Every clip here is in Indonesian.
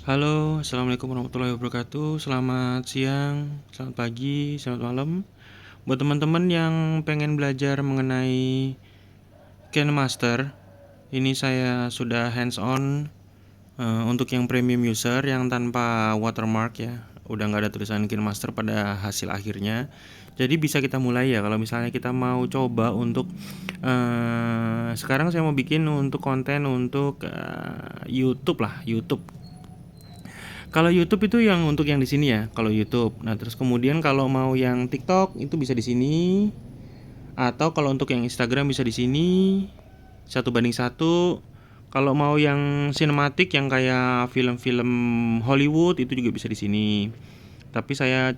Halo, assalamualaikum warahmatullahi wabarakatuh. Selamat siang, selamat pagi, selamat malam. Buat teman-teman yang pengen belajar mengenai KineMaster, ini saya sudah hands on untuk yang premium user yang tanpa watermark ya. Udah nggak ada tulisan KineMaster pada hasil akhirnya. Jadi bisa kita mulai ya kalau misalnya kita mau coba untuk sekarang saya mau bikin untuk konten untuk YouTube lah, YouTube. Kalau YouTube itu yang untuk yang di sini ya, kalau YouTube. Nah, terus kemudian kalau mau yang TikTok itu bisa di sini, atau kalau untuk yang Instagram bisa di sini, 1:1. Kalau mau yang sinematik yang kayak film-film Hollywood itu juga bisa di sini. Tapi saya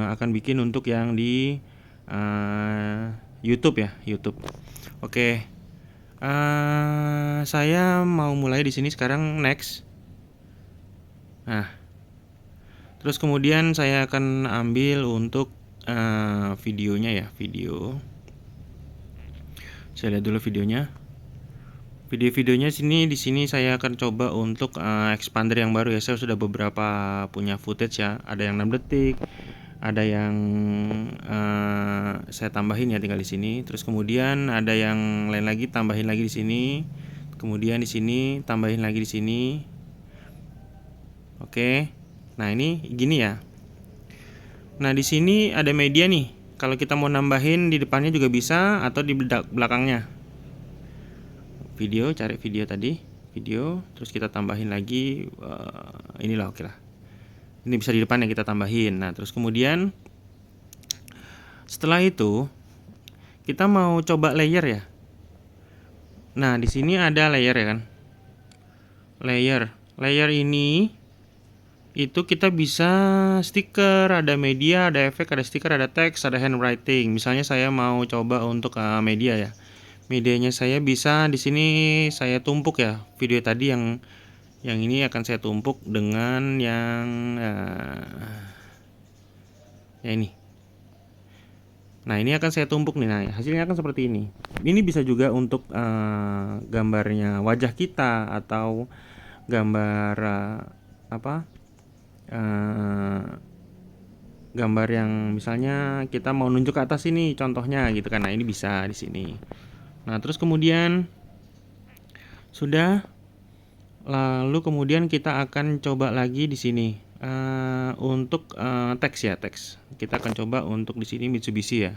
akan bikin untuk yang di YouTube ya, YouTube. Oke. Saya mau mulai di sini sekarang, next. Nah, terus kemudian saya akan ambil untuk videonya ya, video. Saya lihat dulu videonya. Video-videonya di sini saya akan coba untuk expander yang baru ya. Saya sudah beberapa punya footage ya. Ada yang 6 detik, ada yang saya tambahin ya tinggal di sini. Terus kemudian ada yang lain lagi tambahin lagi di sini. Kemudian di sini tambahin lagi di sini. Oke. Nah, ini gini ya. Nah, di sini ada media nih. Kalau kita mau nambahin di depannya juga bisa atau di belakangnya. Video, cari video tadi, video, terus kita tambahin lagi inilah, oke lah. Ini bisa di depannya kita tambahin. Nah, terus kemudian setelah itu kita mau coba layer ya. Nah, di sini ada layer ya kan. Layer ini itu kita bisa stiker, ada media, ada efek, ada stiker, ada teks, ada handwriting. Misalnya saya mau coba untuk media ya. Medianya saya bisa di sini saya tumpuk ya. Video tadi yang ini akan saya tumpuk dengan yang ya ini. Nah, ini akan saya tumpuk nih. Nah, hasilnya akan seperti ini. Ini bisa juga untuk gambarnya wajah kita atau gambar gambar yang misalnya kita mau nunjuk ke atas ini contohnya gitu kan. Nah, ini bisa di sini. Nah, terus kemudian sudah, lalu kemudian kita akan coba lagi di sini untuk teks ya, teks. Kita akan coba untuk di sini Mitsubishi ya.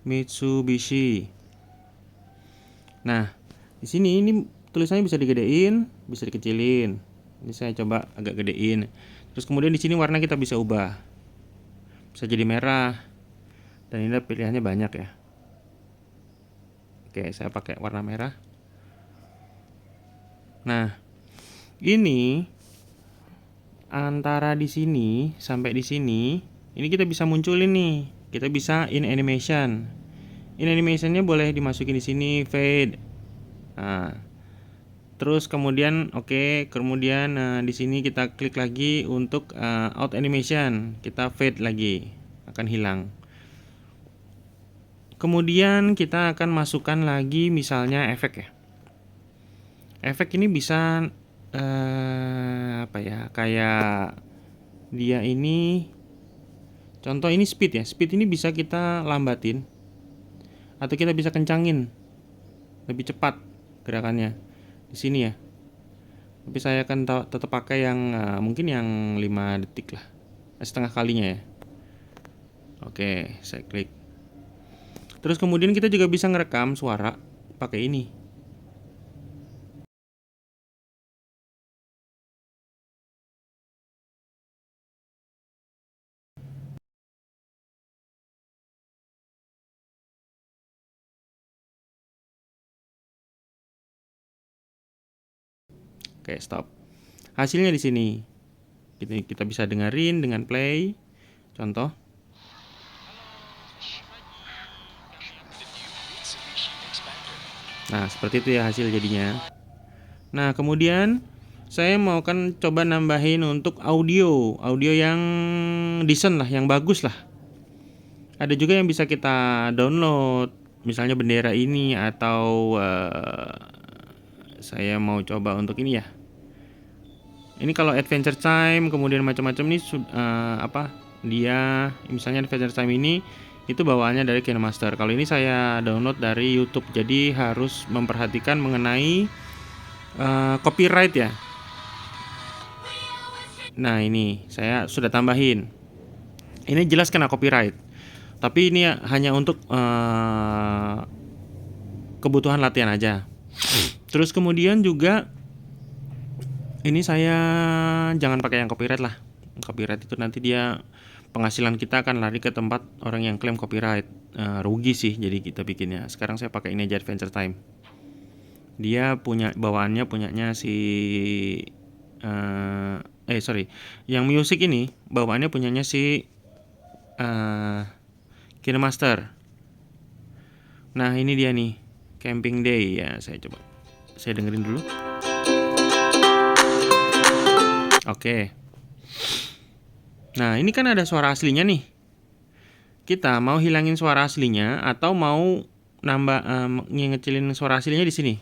Mitsubishi. Nah, di sini ini tulisannya bisa digedein, bisa dikecilin. Ini saya coba agak gedein. Terus kemudian di sini warna kita bisa ubah. Bisa jadi merah. Dan ini pilihannya banyak ya. Oke, saya pakai warna merah. Nah, ini antara di sini sampai di sini, ini kita bisa munculin nih. Kita bisa in animation. In animationnya boleh dimasukin di sini fade. Nah, terus kemudian kemudian di sini kita klik lagi untuk out animation. Kita fade lagi, akan hilang. Kemudian kita akan masukkan lagi misalnya efek ya. Efek ini bisa apa ya? Kayak dia ini contoh ini speed ya. Speed ini bisa kita lambatin atau kita bisa kencangin. Lebih cepat gerakannya. Di sini ya. Tapi saya akan tetap pakai yang mungkin yang 5 detik lah. Setengah kalinya ya. Oke, saya klik. Terus kemudian kita juga bisa ngerekam suara pakai ini. Oke, stop. Hasilnya di sini. Kita bisa dengerin dengan play. Contoh. Nah, seperti itu ya hasil jadinya. Nah, kemudian saya mau kan coba nambahin untuk audio yang decent lah, yang bagus lah. Ada juga yang bisa kita download, misalnya bendera ini atau saya mau coba untuk ini ya. Ini kalau Adventure Time kemudian macam-macam nih dia misalnya Adventure Time ini itu bawaannya dari KineMaster. Kalau ini saya download dari YouTube. Jadi harus memperhatikan mengenai copyright ya. Nah, ini saya sudah tambahin. Ini jelas kena copyright. Tapi ini hanya untuk kebutuhan latihan aja. Terus kemudian juga ini saya jangan pakai yang copyright lah. Copyright itu nanti dia penghasilan kita akan lari ke tempat orang yang klaim copyright. Rugi sih jadi kita bikinnya. Sekarang saya pakai ini aja, Adventure Time. Dia bawaannya punyanya si yang music ini bawaannya punyanya si KineMaster. Nah, ini dia nih, Camping Day ya. Saya dengerin dulu. Oke. Nah, ini kan ada suara aslinya nih. Kita mau hilangin suara aslinya atau mau nambah ngecilin suara aslinya di sini.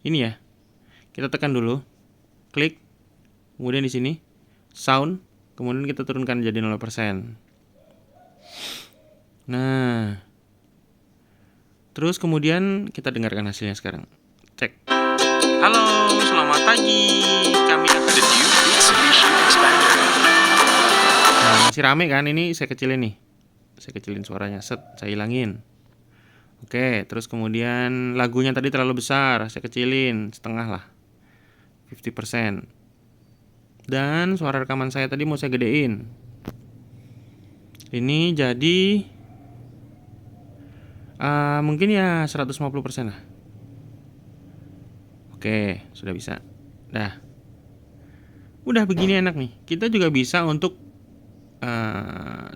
Ini ya. Kita tekan dulu. Klik. Kemudian di sini sound, kemudian kita turunkan jadi 0%. Nah. Terus kemudian kita dengarkan hasilnya sekarang. Cek. Halo, selamat pagi. Kami akan masih rame kan, ini saya kecilin nih. Saya kecilin suaranya, saya hilangin. Oke, terus kemudian lagunya tadi terlalu besar, saya kecilin setengah lah, 50%. Dan suara rekaman saya tadi mau saya gedein. Ini jadi mungkin ya 150% lah. Oke, sudah bisa. Dah. Udah begini enak nih. Kita juga bisa untuk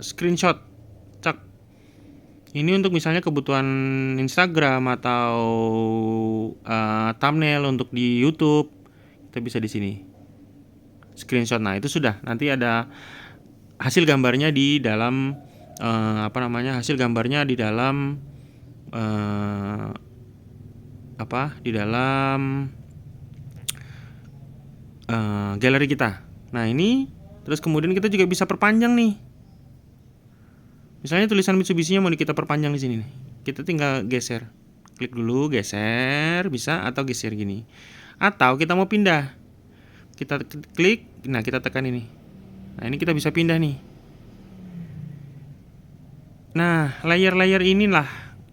screenshot. Cak. Ini untuk misalnya kebutuhan Instagram atau thumbnail untuk di YouTube. Kita bisa di sini. Screenshot. Nah, itu sudah. Nanti ada hasil gambarnya di dalam hasil gambarnya di dalam di dalam galeri kita. Nah, ini terus kemudian kita juga bisa perpanjang nih. Misalnya tulisan Mitsubishi-nya mau kita perpanjang di sini nih. Kita tinggal geser. Klik dulu, geser, bisa atau geser gini. Atau kita mau pindah. Kita klik, nah kita tekan ini. Nah, ini kita bisa pindah nih. Nah, layer-layer inilah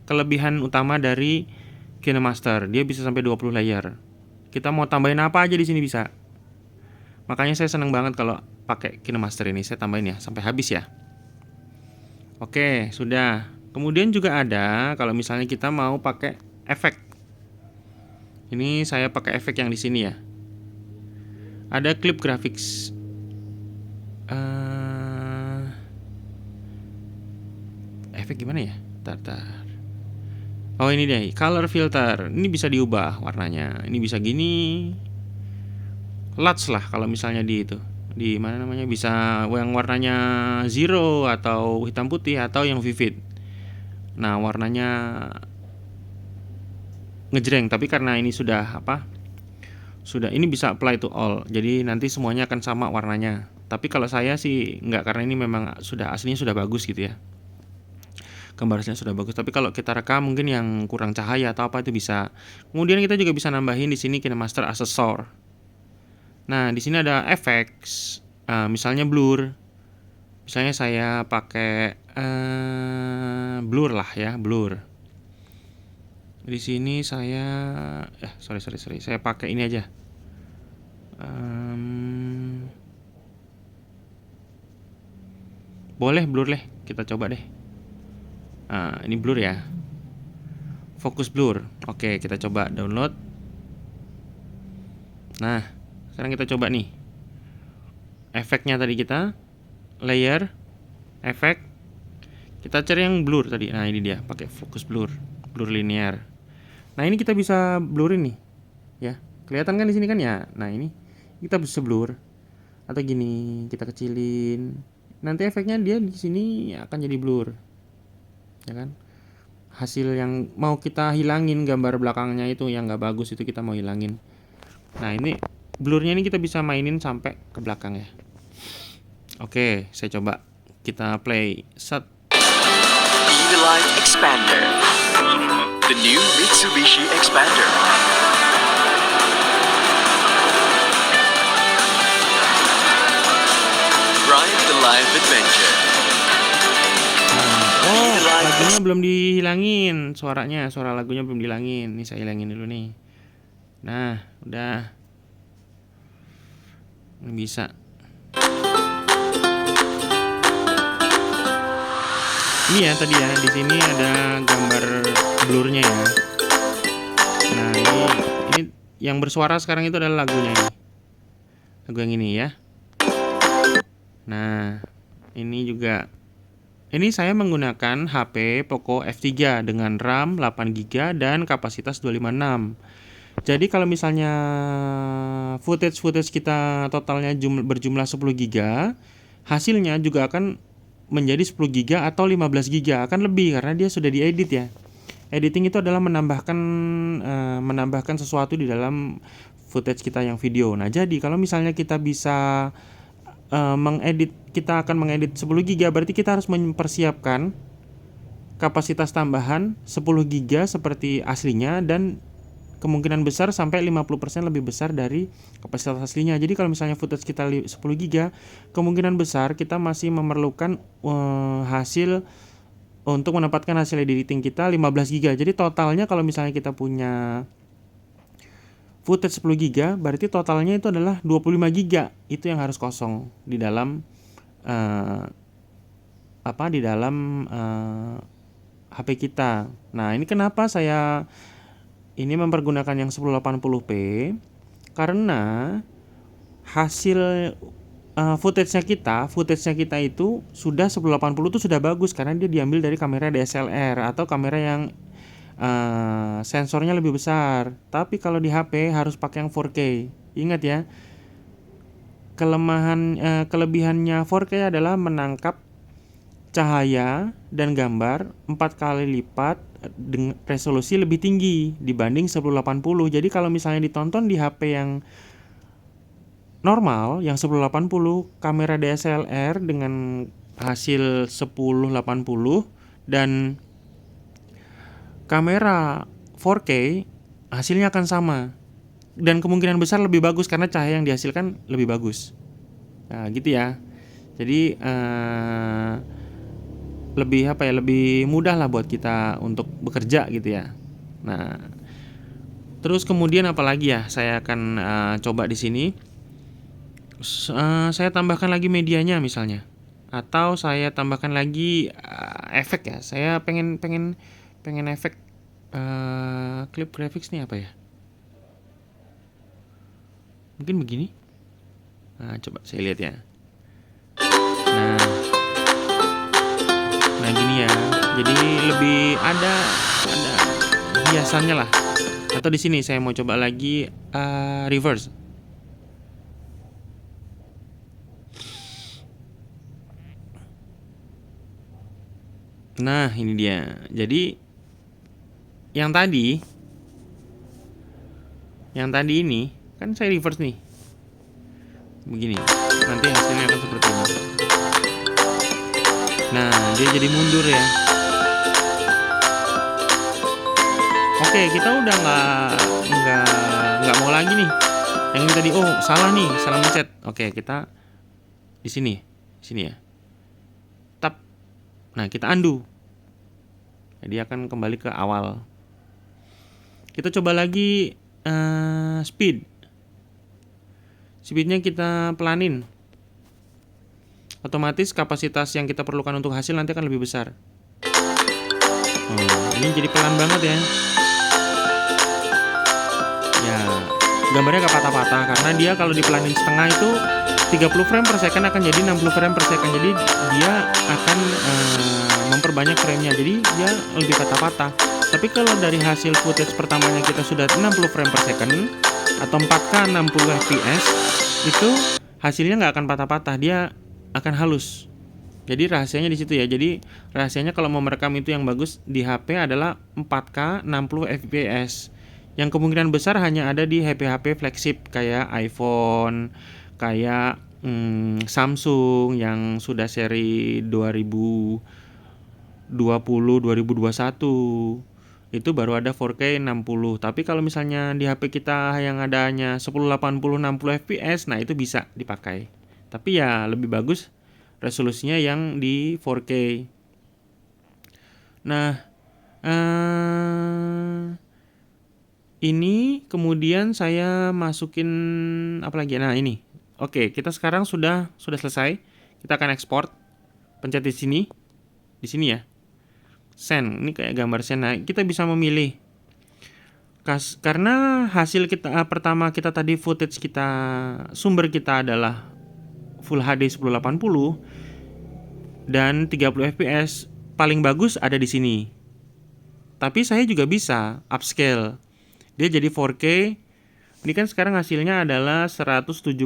kelebihan utama dari KineMaster. Dia bisa sampai 20 layer. Kita mau tambahin apa aja di sini bisa. Makanya saya seneng banget kalau pakai KineMaster ini. Saya tambahin ya sampai habis ya. Oke, sudah. Kemudian juga ada kalau misalnya kita mau pakai efek. Ini saya pakai efek yang di sini ya. Ada clip graphics. Efek gimana ya? Tar. Oh, ini deh, color filter. Ini bisa diubah warnanya. Ini bisa gini. LUTs lah kalau misalnya di itu. Di mana namanya? Bisa yang warnanya zero atau hitam putih atau yang vivid. Nah, warnanya ngejreng, tapi karena ini sudah ini bisa apply to all. Jadi nanti semuanya akan sama warnanya. Tapi kalau saya sih enggak, karena ini memang aslinya sudah bagus gitu ya. Gambarnya sudah bagus, tapi kalau kita rekam mungkin yang kurang cahaya atau apa itu bisa. Kemudian kita juga bisa nambahin di sini KineMaster Accessor. Nah, di sini ada effects, misalnya blur. Misalnya saya pakai blur lah ya, blur. Di sini saya sorry. Saya pakai ini aja. Boleh blur deh, kita coba deh. Ini blur ya. Fokus blur. Oke, kita coba download. Nah, sekarang kita coba nih. Efeknya tadi kita layer, efek. Kita cari yang blur tadi. Nah, ini dia, pakai fokus blur, blur linear. Nah, ini kita bisa blurin nih. Ya. Kelihatan kan di sini kan ya? Nah, ini kita bisa blur. Atau gini, kita kecilin. Nanti efeknya dia di sini akan jadi blur. Ya kan? Hasil yang mau kita hilangin, gambar belakangnya itu yang nggak bagus itu kita mau hilangin. Nah, ini blurnya ini kita bisa mainin sampai ke belakang ya. Oke, saya coba. Kita play. Set. EV-Line Expander. The new Mitsubishi Expander. Ride the life adventure. Oh, lagunya belum dihilangin. Suara lagunya belum dihilangin. Nih saya hilangin dulu nih. Nah, udah. Ini bisa. Ini ya tadi ya, di sini ada gambar blurnya ya. Nah, ini yang bersuara sekarang itu adalah lagunya ini. Lagu yang ini ya. Nah, ini juga. Ini saya menggunakan HP Poco F3 dengan RAM 8GB dan kapasitas 256. Jadi kalau misalnya footage kita totalnya berjumlah 10GB, hasilnya juga akan menjadi 10GB atau 15GB, akan lebih karena dia sudah diedit ya. Editing itu adalah menambahkan sesuatu di dalam footage kita yang video. Nah, jadi kalau misalnya kita bisa kita akan mengedit 10GB, berarti kita harus mempersiapkan kapasitas tambahan 10GB seperti aslinya dan kemungkinan besar sampai 50% lebih besar dari kapasitas aslinya. Jadi kalau misalnya footage kita 10GB, kemungkinan besar kita masih memerlukan hasil untuk mendapatkan hasil editing kita 15GB. Jadi totalnya kalau misalnya kita punya footage 10GB, berarti totalnya itu adalah 25GB. Itu yang harus kosong di dalam HP kita. Nah, ini kenapa saya ini mempergunakan yang 1080p, karena hasil footage-nya kita itu sudah 1080 itu sudah bagus karena dia diambil dari kamera DSLR atau kamera yang sensornya lebih besar. Tapi kalau di HP harus pakai yang 4K. Ingat ya, kelebihannya 4K adalah menangkap cahaya dan gambar 4 kali lipat dengan resolusi lebih tinggi dibanding 1080. Jadi kalau misalnya ditonton di HP yang normal, yang 1080, kamera DSLR dengan hasil 1080 dan kamera 4K hasilnya akan sama. Dan kemungkinan besar lebih bagus karena cahaya yang dihasilkan lebih bagus. Nah, gitu ya. Jadi lebih mudah lah buat kita untuk bekerja gitu ya. Nah, terus kemudian apalagi ya? Saya akan coba di sini. Saya tambahkan lagi medianya misalnya, atau saya tambahkan lagi efek ya. Saya pengen efek clip graphics nih apa ya? Mungkin begini. Nah, coba saya lihat ya. Nah gini ya. Jadi lebih ada hiasannya lah. Atau di sini saya mau coba lagi reverse. Nah, ini dia. Jadi yang tadi ini kan saya reverse nih. Begini. Nanti hasilnya akan seperti ini. Nah, dia jadi mundur ya. Oke, kita udah nggak mau lagi nih. Yang ini tadi, salah mencet. Oke, kita di sini ya. Tap. Nah, kita undo. Jadi akan kembali ke awal. Kita coba lagi speednya kita pelanin. Otomatis kapasitas yang kita perlukan untuk hasil nanti akan lebih besar. Ini jadi pelan banget ya. Ya, gambarnya gak patah-patah karena dia kalau dipelanin setengah itu 30 frame per second akan jadi 60 frame per second. Jadi dia akan memperbanyak framenya. Jadi dia lebih patah-patah. Tapi kalau dari hasil footage pertamanya kita sudah 60 frame per second atau 4K 60 fps, itu hasilnya nggak akan patah-patah. Dia akan halus. Jadi rahasianya di situ ya. Jadi rahasianya kalau mau merekam itu yang bagus di HP adalah 4K 60 fps. yang kemungkinan besar hanya ada di HP-HP flagship kayak iPhone, kayak Samsung yang sudah seri 2020, 2021. Itu baru ada 4K 60. Tapi kalau misalnya di HP kita yang ada hanya 1080 60 fps, nah itu bisa dipakai. Tapi ya lebih bagus resolusinya yang di 4K. Nah, ini kemudian saya masukin apa lagi? Nah, ini. Oke, kita sekarang sudah selesai. Kita akan ekspor. Pencet di sini. Di sini ya. Send. Ini kayak gambar send. Nah, kita bisa memilih. Karena hasil kita pertama kita tadi footage kita, sumber kita adalah Full HD 1080 dan 30 fps, paling bagus ada di sini. Tapi saya juga bisa upscale. Dia jadi 4K. Ini kan sekarang hasilnya adalah 177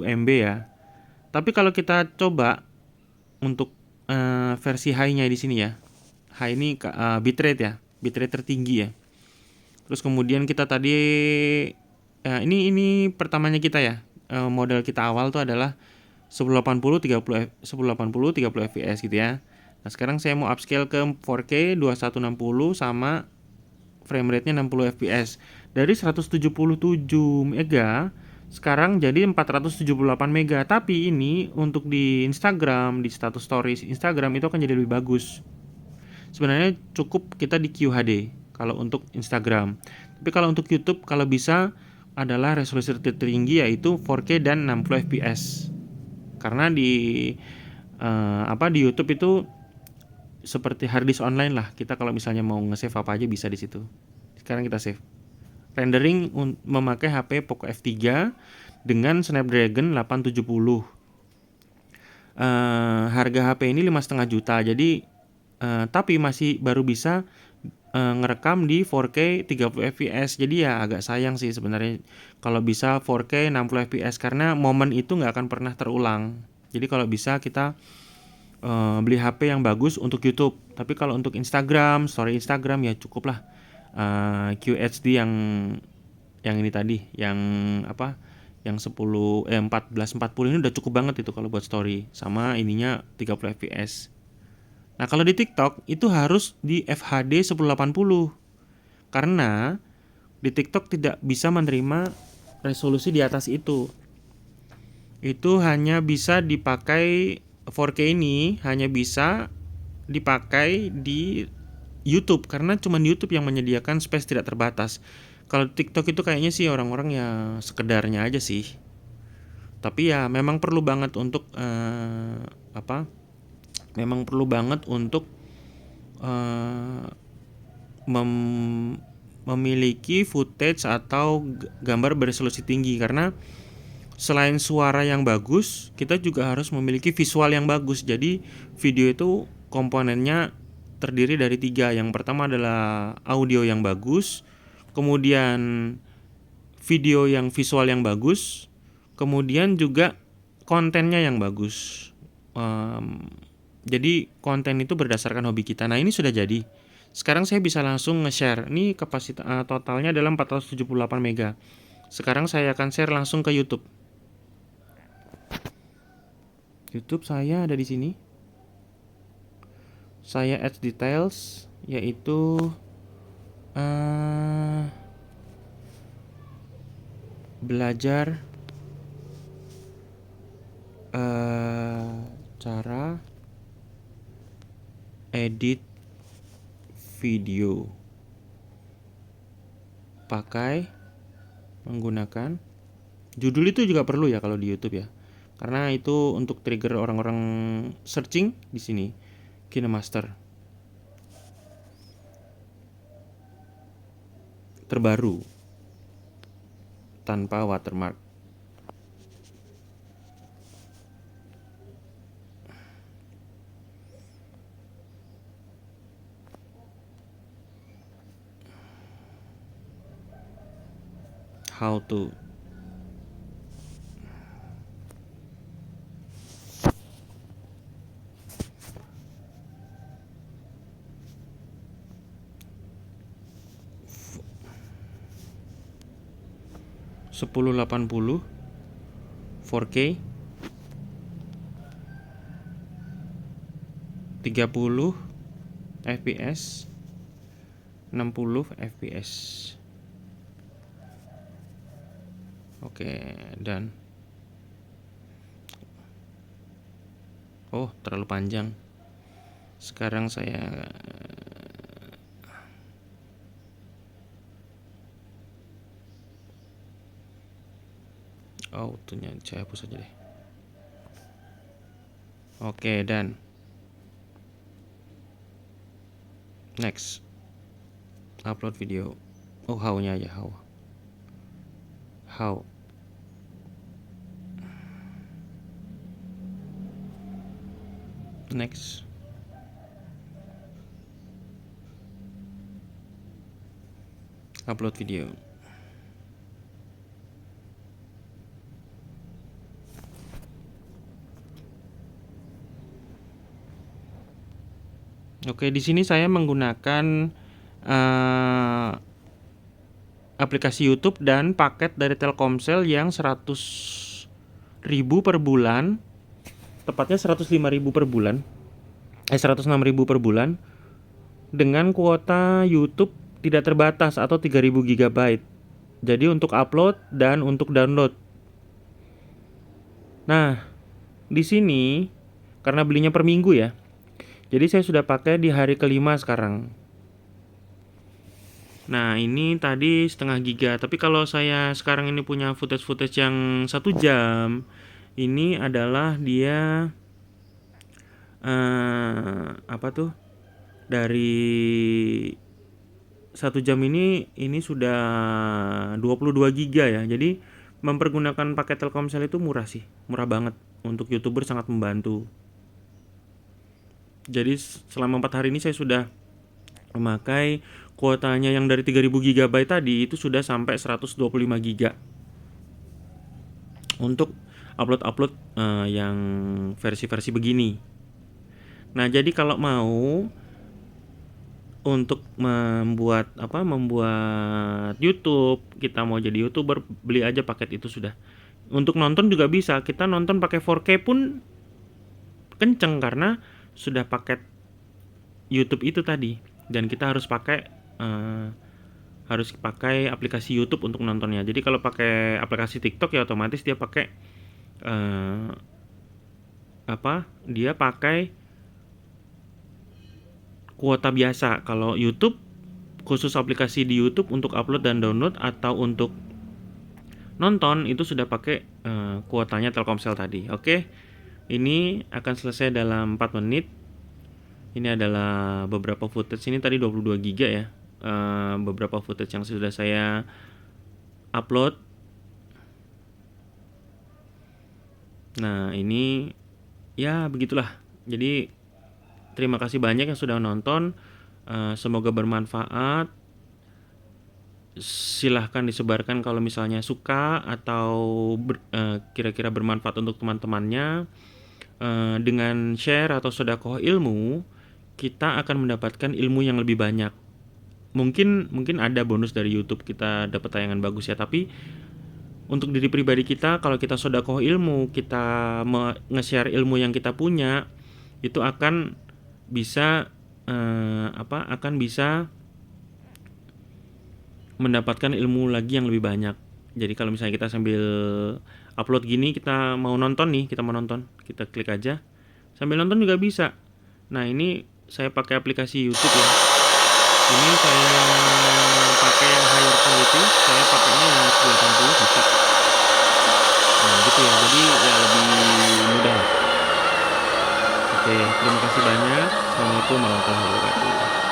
MB ya. Tapi kalau kita coba untuk versi high-nya di sini ya. High ini bitrate ya, bitrate tertinggi ya. Terus kemudian kita tadi ini pertamanya kita ya. Model kita awal tuh adalah 1080 30 fps gitu ya. Nah, sekarang saya mau upscale ke 4K 2160 sama frame rate-nya 60 fps. Dari 177 mega sekarang jadi 478 mega. Tapi ini untuk di Instagram, di status stories Instagram itu akan jadi lebih bagus. Sebenarnya cukup kita di QHD kalau untuk Instagram. Tapi kalau untuk YouTube kalau bisa adalah resolusi tertinggi yaitu 4K dan 60 fps. Karena di di YouTube itu seperti harddisk online lah. Kita kalau misalnya mau nge-save apa aja bisa di situ. Sekarang kita save. Rendering memakai HP Poco F3 dengan Snapdragon 870. Harga HP ini 5,5 juta. Jadi tapi masih baru bisa ngerekam di 4K 30 fps. Jadi ya agak sayang sih sebenarnya kalau bisa 4K 60 fps karena momen itu nggak akan pernah terulang. Jadi kalau bisa kita beli HP yang bagus untuk YouTube. Tapi kalau untuk Instagram, story Instagram ya cukup lah QHD yang ini tadi, yang apa? Yang 1440 ini udah cukup banget itu kalau buat story. Sama ininya 30 fps. Nah, kalau di TikTok itu harus di FHD 1080. Karena di TikTok tidak bisa menerima resolusi di atas itu. Itu hanya bisa dipakai 4K ini hanya bisa dipakai di YouTube karena cuma YouTube yang menyediakan space tidak terbatas. Kalau TikTok itu kayaknya sih orang-orang ya sekedarnya aja sih. Tapi ya memang perlu banget untuk memang perlu banget untuk memiliki footage atau gambar beresolusi tinggi karena selain suara yang bagus, kita juga harus memiliki visual yang bagus. Jadi video itu komponennya terdiri dari 3. Yang pertama adalah audio yang bagus, kemudian video yang visual yang bagus, kemudian juga kontennya yang bagus. Jadi konten itu berdasarkan hobi kita. Nah, ini sudah jadi. Sekarang saya bisa langsung nge-share. Ini kapasitas totalnya adalah 478 mega. Sekarang saya akan share langsung ke YouTube. YouTube saya ada di sini. Saya add details yaitu belajar cara edit video pakai menggunakan judul. Itu juga perlu ya kalau di YouTube ya, karena itu untuk trigger orang-orang searching di sini. KineMaster terbaru tanpa watermark. How to 1080 4K 30 fps 60 fps. Oke, dan terlalu panjang. Sekarang saya auto-nya saya hapus aja deh. Oke, dan next, upload video. How-nya aja, how. Next, upload video. Oke, di sini saya menggunakan aplikasi YouTube dan paket dari Telkomsel yang 100.000 per bulan, tepatnya 105.000 per bulan, 106.000 per bulan, dengan kuota YouTube tidak terbatas atau 3.000 GB. Jadi untuk upload dan untuk download. Nah, di sini karena belinya per minggu ya. Jadi saya sudah pakai di hari kelima sekarang. Nah, ini tadi 0,5 giga. Tapi kalau saya sekarang ini punya footage yang 1 jam, ini adalah dia dari 1 jam ini sudah 22 giga ya. Jadi mempergunakan paket Telkomsel itu murah sih, murah banget. Untuk YouTuber sangat membantu. Jadi selama 4 hari ini saya sudah memakai kuotanya yang dari 3.000 GB tadi itu sudah sampai 125 GB untuk upload yang versi-versi begini. Nah, jadi kalau mau untuk membuat YouTube, kita mau jadi YouTuber, beli aja paket itu sudah. Untuk nonton juga bisa. Kita nonton pakai 4K pun kenceng karena sudah paket YouTube itu tadi, dan kita harus pakai aplikasi YouTube untuk nontonnya. Jadi kalau pakai aplikasi TikTok ya otomatis dia pakai dia pakai kuota biasa. Kalau YouTube, khusus aplikasi di YouTube untuk upload dan download atau untuk nonton itu sudah pakai kuotanya Telkomsel tadi. Oke. Ini akan selesai dalam 4 menit. Ini adalah beberapa footage, ini tadi 22 giga ya. Beberapa footage yang sudah saya upload. Nah, ini ya begitulah. Jadi terima kasih banyak yang sudah nonton. Semoga bermanfaat. Silahkan disebarkan kalau misalnya suka atau kira-kira bermanfaat untuk teman-temannya. Dengan share atau sedekah ilmu, kita akan mendapatkan ilmu yang lebih banyak. Mungkin ada bonus dari YouTube, kita dapat tayangan bagus ya, tapi untuk diri pribadi kita, kalau kita sedekah ilmu, kita nge-share ilmu yang kita punya, itu akan bisa mendapatkan ilmu lagi yang lebih banyak. Jadi kalau misalnya kita sambil upload gini, kita mau nonton, kita klik aja sambil nonton juga bisa. Nah, ini saya pakai aplikasi YouTube ya. Ini saya pakai yang higher quality, saya pakainya yang 80 bisa. Nah, gitu ya. Jadi ya lebih mudah. Oke, terima kasih banyak. Assalamualaikum warahmatullahi wabarakatuh.